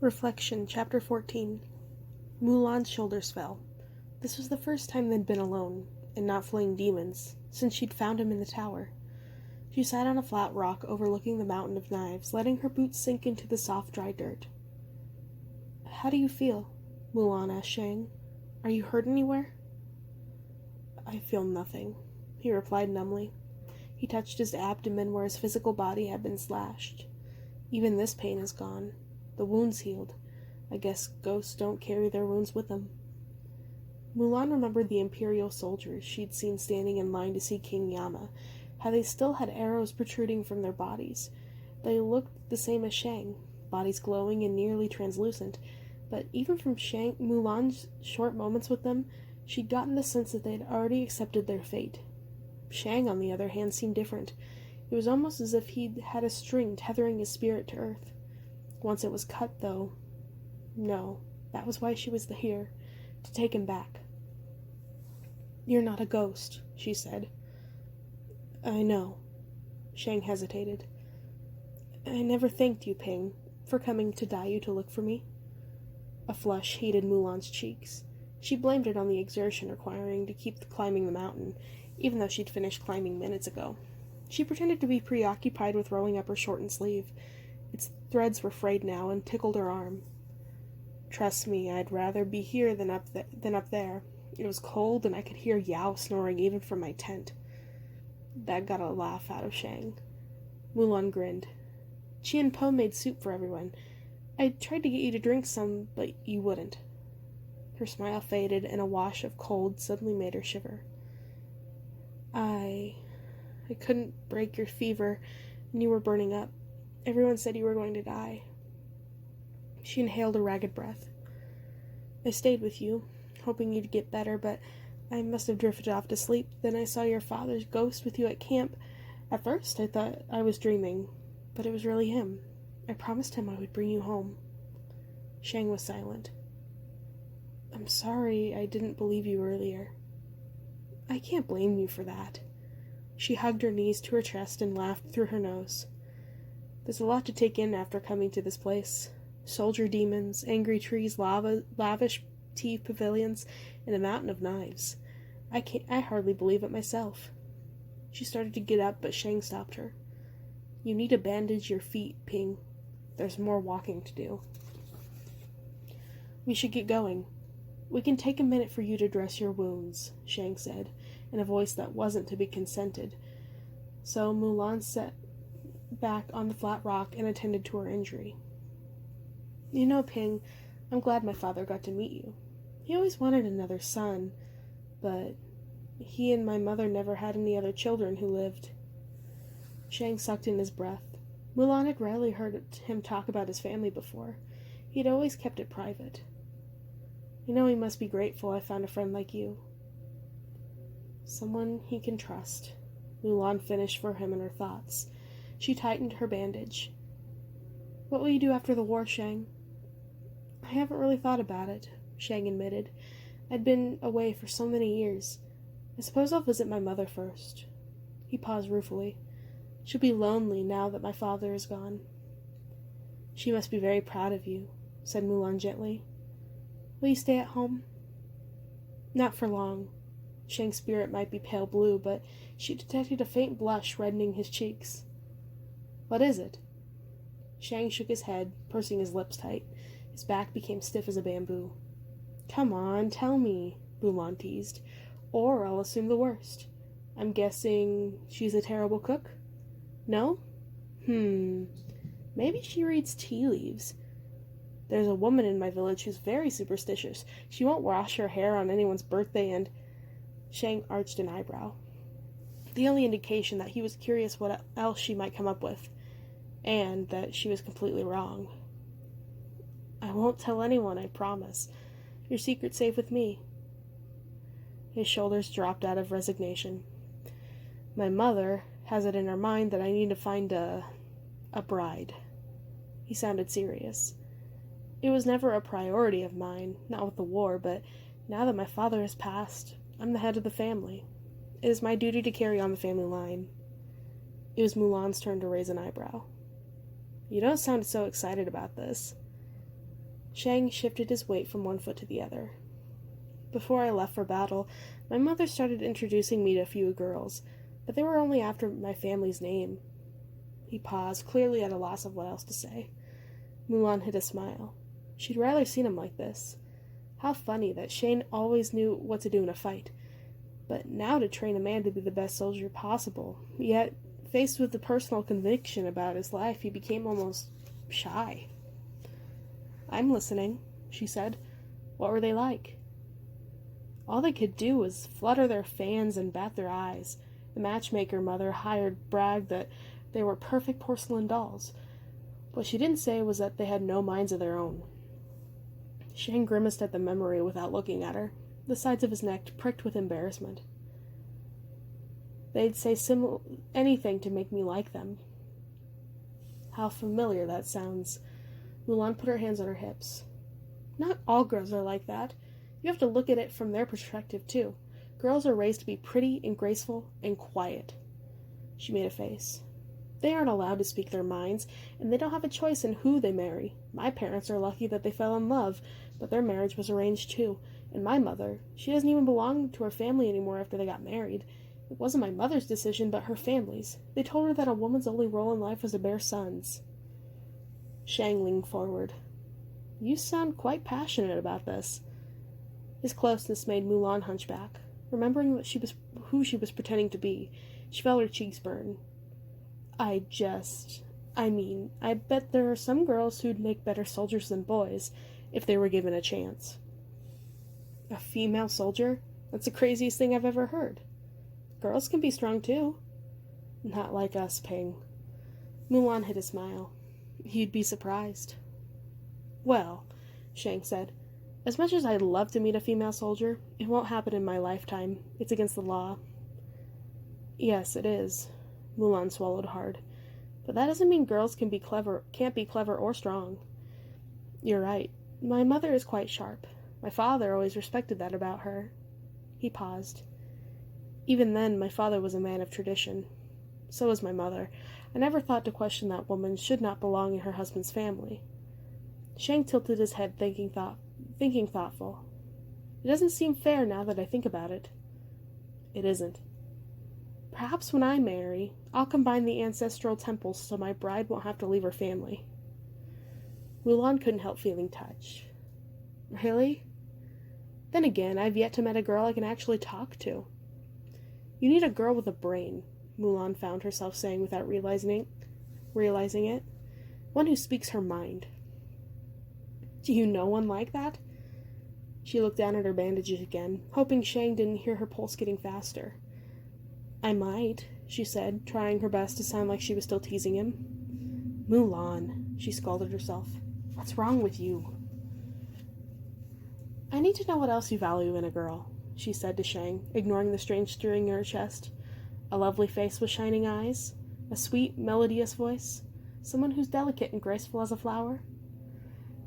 Reflection, Chapter 14. Mulan's shoulders fell. This was the first time they'd been alone, and not fleeing demons, since she'd found him in the tower. She sat on a flat rock overlooking the mountain of knives, letting her boots sink into the soft, dry dirt. "How do you feel?" Mulan asked Shang. "Are you hurt anywhere?" "I feel nothing," he replied numbly. He touched his abdomen where his physical body had been slashed. "Even this pain is gone. The wound's healed. I guess ghosts don't carry their wounds with them." Mulan remembered the Imperial soldiers she'd seen standing in line to see King Yama, how they still had arrows protruding from their bodies. They looked the same as Shang, bodies glowing and nearly translucent, but even from Mulan's short moments with them, she'd gotten the sense that they had already accepted their fate. Shang, on the other hand, seemed different. It was almost as if he'd had a string tethering his spirit to earth. Once it was cut, though. No, that was why she was here, to take him back. "You're not a ghost," she said. "I know." Shang hesitated. "I never thanked you, Ping, for coming to Daiyu to look for me." A flush heated Mulan's cheeks. She blamed it on the exertion requiring to keep climbing the mountain, even though she'd finished climbing minutes ago. She pretended to be preoccupied with rolling up her shortened sleeve. Its threads were frayed now and tickled her arm. "Trust me, I'd rather be here than up there. It was cold, and I could hear Yao snoring even from my tent." That got a laugh out of Shang. Mulan grinned. "Chi and Po made soup for everyone. I tried to get you to drink some, but you wouldn't." Her smile faded, and a wash of cold suddenly made her shiver. I couldn't break your fever, and you were burning up. Everyone said you were going to die." She inhaled a ragged breath. "I stayed with you, hoping you'd get better, but I must have drifted off to sleep. Then I saw your father's ghost with you at camp. At first I thought I was dreaming, but it was really him. I promised him I would bring you home." Shang was silent. "I'm sorry I didn't believe you earlier." "I can't blame you for that." She hugged her knees to her chest and laughed through her nose. "There's a lot to take in after coming to this place. Soldier demons, angry trees, lavish tea pavilions, and a mountain of knives. I hardly believe it myself." She started to get up, but Shang stopped her. "You need to bandage your feet, Ping. There's more walking to do." "We should get going. We can take a minute for you to dress your wounds," Shang said, in a voice that wasn't to be consented. So Mulan sat back on the flat rock and attended to her injury. "You know, Ping, I'm glad my father got to meet you. He always wanted another son, but he and my mother never had any other children who lived." Shang sucked in his breath. Mulan had rarely heard him talk about his family before. He'd always kept it private. "You know he must be grateful I found a friend like you." "Someone he can trust," Mulan finished for him in her thoughts. She tightened her bandage. "What will you do after the war, Shang?" "I haven't really thought about it," Shang admitted. "I'd been away for so many years. I suppose I'll visit my mother first." He paused ruefully. "She'll be lonely now that my father is gone." "She must be very proud of you," said Mulan gently. "Will you stay at home?" "Not for long." Shang's spirit might be pale blue, but she detected a faint blush reddening his cheeks. "What is it?" Shang shook his head, pursing his lips tight. His back became stiff as a bamboo. "Come on, tell me," Mulan teased, "or I'll assume the worst. I'm guessing she's a terrible cook? No? Maybe she reads tea leaves. There's a woman in my village who's very superstitious. She won't wash her hair on anyone's birthday and—" Shang arched an eyebrow, the only indication that he was curious what else she might come up with, and that she was completely wrong. "I won't tell anyone, I promise. Your secret's safe with me." His shoulders dropped out of resignation. "My mother has it in her mind that I need to find a bride." He sounded serious. "It was never a priority of mine, not with the war, but now that my father has passed, I'm the head of the family. It is my duty to carry on the family line." It was Mulan's turn to raise an eyebrow. "You don't sound so excited about this." Shang shifted his weight from one foot to the other. Before I left for battle, my mother started introducing me to a few girls, but they were only after my family's name. He paused, clearly at a loss of what else to say. Mulan hid a smile. She'd rarely seen him like this. How funny that Shane always knew what to do in a fight. But now to train a man to be the best soldier possible. Yet, faced with the personal conviction about his life, he became almost shy. "I'm listening," she said. "What were they like?" All they could do was flutter their fans and bat their eyes. The matchmaker mother hired bragged that they were perfect porcelain dolls. What she didn't say was that they had no minds of their own. Shang grimaced at the memory without looking at her. The sides of his neck pricked with embarrassment. They'd say anything to make me like them. How familiar that sounds. Mulan put her hands on her hips. Not all girls are like that. You have to look at it from their perspective, too. Girls are raised to be pretty and graceful and quiet. She made a face. They aren't allowed to speak their minds, and they don't have a choice in who they marry. My parents are lucky that they fell in love, but their marriage was arranged, too. And my mother, she doesn't even belong to her family anymore after they got married. It wasn't my mother's decision, but her family's. They told her that a woman's only role in life was to bear sons. Shang leaned forward. "You sound quite passionate about this." His closeness made Mulan hunch back. Remembering who she was pretending to be, she felt her cheeks burn. I bet there are some girls who'd make better soldiers than boys, if they were given a chance." "A female soldier? That's the craziest thing I've ever heard. Girls can be strong, too." "Not like us, Ping." Mulan hid a smile. "You'd be surprised." "Well," Shang said, "as much as I'd love to meet a female soldier, it won't happen in my lifetime. It's against the law." "Yes, it is." Mulan swallowed hard. "But that doesn't mean girls can't be clever or strong." "You're right. My mother is quite sharp. My father always respected that about her." He paused. "Even then, my father was a man of tradition. So was my mother. I never thought to question that woman should not belong in her husband's family." Shang tilted his head, thinking thoughtful. "It doesn't seem fair now that I think about it." "It isn't. Perhaps when I marry, I'll combine the ancestral temples so my bride won't have to leave her family." Mulan couldn't help feeling touched. "Really? Then again, I've yet to meet a girl I can actually talk to." "You need a girl with a brain," Mulan found herself saying without realizing it. "One who speaks her mind." "Do you know one like that?" She looked down at her bandages again, hoping Shang didn't hear her pulse getting faster. "I might," she said, trying her best to sound like she was still teasing him. "Mulan," she scolded herself. "What's wrong with you?" "I need to know what else you value in a girl," she said to Shang, ignoring the strange stirring in her chest. "A lovely face with shining eyes? A sweet, melodious voice? Someone who's delicate and graceful as a flower?"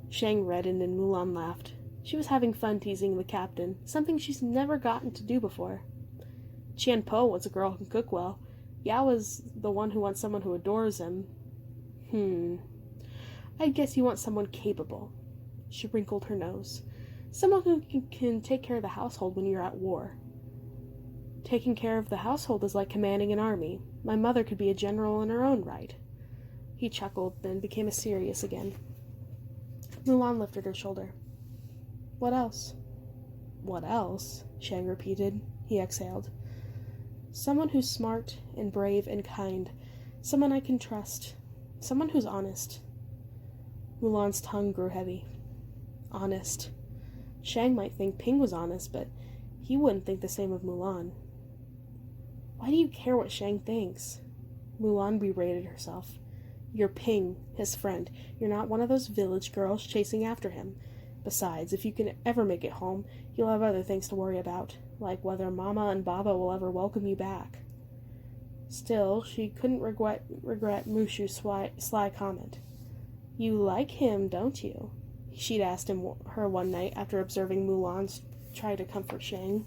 Shang reddened and Mulan laughed. She was having fun teasing the captain, something she's never gotten to do before. Qian Po wants a girl who can cook well. Yao's the one who wants someone who adores him. I guess you want someone capable. She wrinkled her nose. Someone who can take care of the household when you're at war. Taking care of the household is like commanding an army. My mother could be a general in her own right. He chuckled, then became serious again. Mulan lifted her shoulder. "What else?" "What else?" Shang repeated. He exhaled. "Someone who's smart and brave and kind. Someone I can trust. Someone who's honest." Mulan's tongue grew heavy. Honest. Shang might think Ping was honest, but he wouldn't think the same of Mulan. Why do you care what Shang thinks? Mulan berated herself. You're Ping, his friend. You're not one of those village girls chasing after him. Besides, if you can ever make it home, you'll have other things to worry about, like whether Mama and Baba will ever welcome you back. Still, she couldn't regret Mushu's sly comment. You like him, don't you? She'd asked her one night after observing Mulan try to comfort Shang.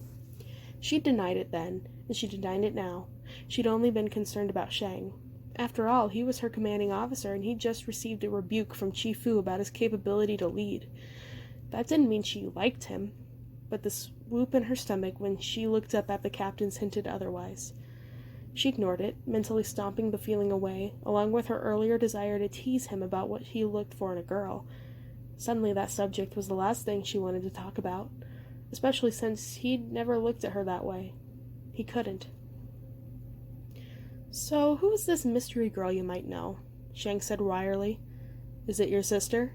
She'd denied it then, and she denied it now. She'd only been concerned about Shang. After all, he was her commanding officer, and he'd just received a rebuke from Chi Fu about his capability to lead. That didn't mean she liked him, but the swoop in her stomach when she looked up at the captains hinted otherwise. She ignored it, mentally stomping the feeling away, along with her earlier desire to tease him about what he looked for in a girl. Suddenly that subject was the last thing she wanted to talk about, especially since he'd never looked at her that way. He couldn't. "So, who is this mystery girl you might know?" Shang said wryly. "Is it your sister?"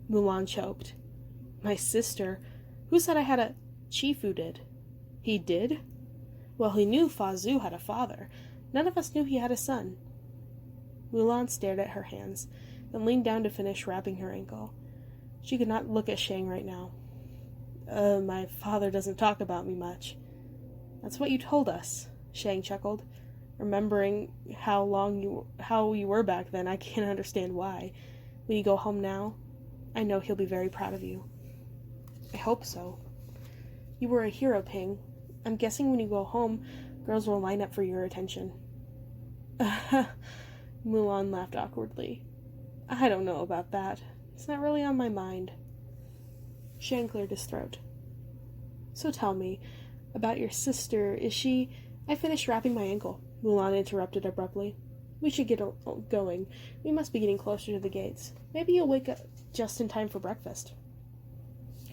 Mulan choked. "My sister? Who said I had a—" Chifu did. He did? Well, he knew Fa Zhu had a father. None of us knew he had a son. Mulan stared at her hands, then leaned down to finish wrapping her ankle. She could not look at Shang right now. My father doesn't talk about me much." "That's what you told us," Shang chuckled. "Remembering how you were back then, I can't understand why. When you go home now, I know he'll be very proud of you." "I hope so." "You were a hero, Ping. I'm guessing when you go home, girls will line up for your attention." Mulan laughed awkwardly. "I don't know about that. It's not really on my mind." Shang cleared his throat. "So tell me, about your sister, is she—" "I finished wrapping my ankle," Mulan interrupted abruptly. "We should get going. We must be getting closer to the gates. Maybe you'll wake up just in time for breakfast."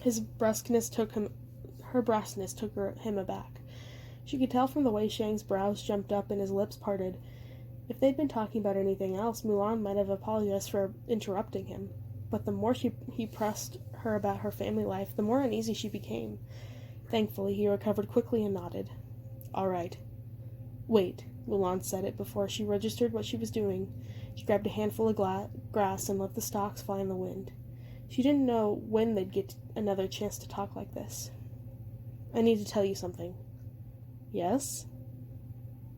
Her brusqueness took him aback. She could tell from the way Shang's brows jumped up and his lips parted. If they'd been talking about anything else, Mulan might have apologized for interrupting him. But the more he pressed her about her family life, the more uneasy she became. Thankfully, he recovered quickly and nodded. "All right." "Wait," Mulan said it before she registered what she was doing. She grabbed a handful of grass and let the stalks fly in the wind. She didn't know when they'd get another chance to talk like this. "I need to tell you something." "Yes?"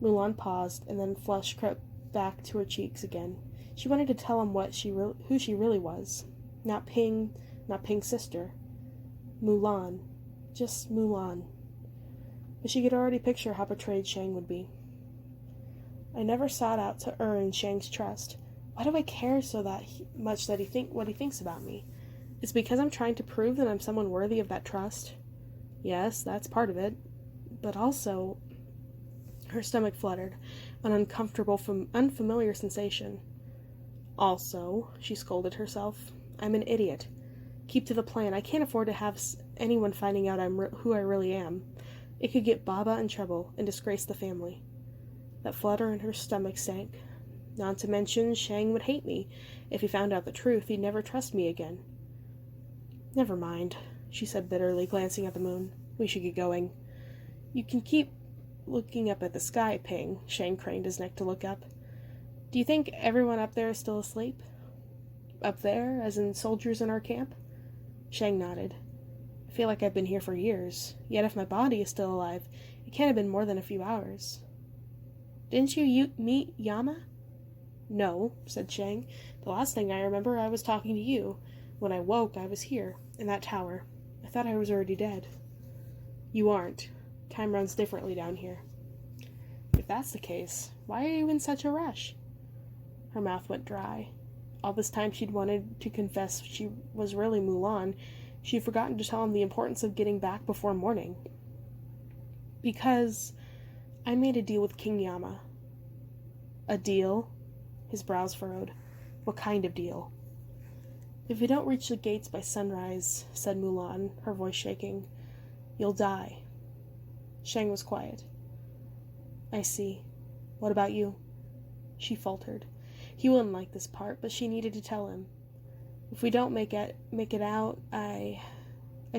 Mulan paused, and then flush crept back to her cheeks again. She wanted to tell him who she really was. Not Ping's sister. Mulan. Just Mulan. But she could already picture how betrayed Shang would be. "I never sought out to earn Shang's trust. Why do I care so much that what he thinks about me? It's because I'm trying to prove that I'm someone worthy of that trust. Yes, that's part of it. But also..." Her stomach fluttered, an uncomfortable, unfamiliar sensation. "Also," she scolded herself, "I'm an idiot. Keep to the plan. I can't afford to have anyone finding out who I really am. It could get Baba in trouble and disgrace the family." That flutter in her stomach sank. Not to mention, Shang would hate me. If he found out the truth, he'd never trust me again. "Never mind," she said bitterly, glancing at the moon. "We should get going." "You can keep looking up at the sky, Ping." Shang craned his neck to look up. "Do you think everyone up there is still asleep?" "Up there, as in soldiers in our camp?" Shang nodded. "I feel like I've been here for years. Yet if my body is still alive, it can't have been more than a few hours." "Didn't you meet Yama?" "No," said Shang. "The last thing I remember, I was talking to you. When I woke, I was here, in that tower. I thought I was already dead." "You aren't. Time runs differently down here." "If that's the case, why are you in such a rush?" Her mouth went dry. All this time she'd wanted to confess she was really Mulan. She'd forgotten to tell him the importance of getting back before morning. "Because I made a deal with King Yama." "A deal?" His brows furrowed. "What kind of deal?" "If we don't reach the gates by sunrise," said Mulan, her voice shaking, "you'll die." Shang was quiet. "I see. What about you?" She faltered. He wouldn't like this part, but she needed to tell him. "If we don't make it out, I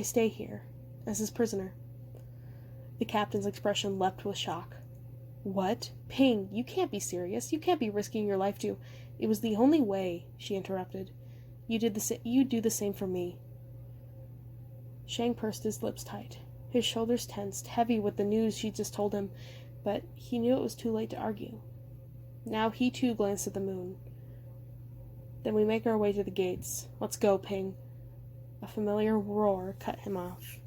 stay here, as his prisoner." The captain's expression leapt with shock. "What? Ping, you can't be serious. You can't be risking your life to—" "It was the only way," she interrupted. You do the same for me." Shang pursed his lips tight. His shoulders tensed, heavy with the news she'd just told him, but he knew it was too late to argue. Now he too glanced at the moon. "Then we make our way to the gates. Let's go, Ping." A familiar roar cut him off.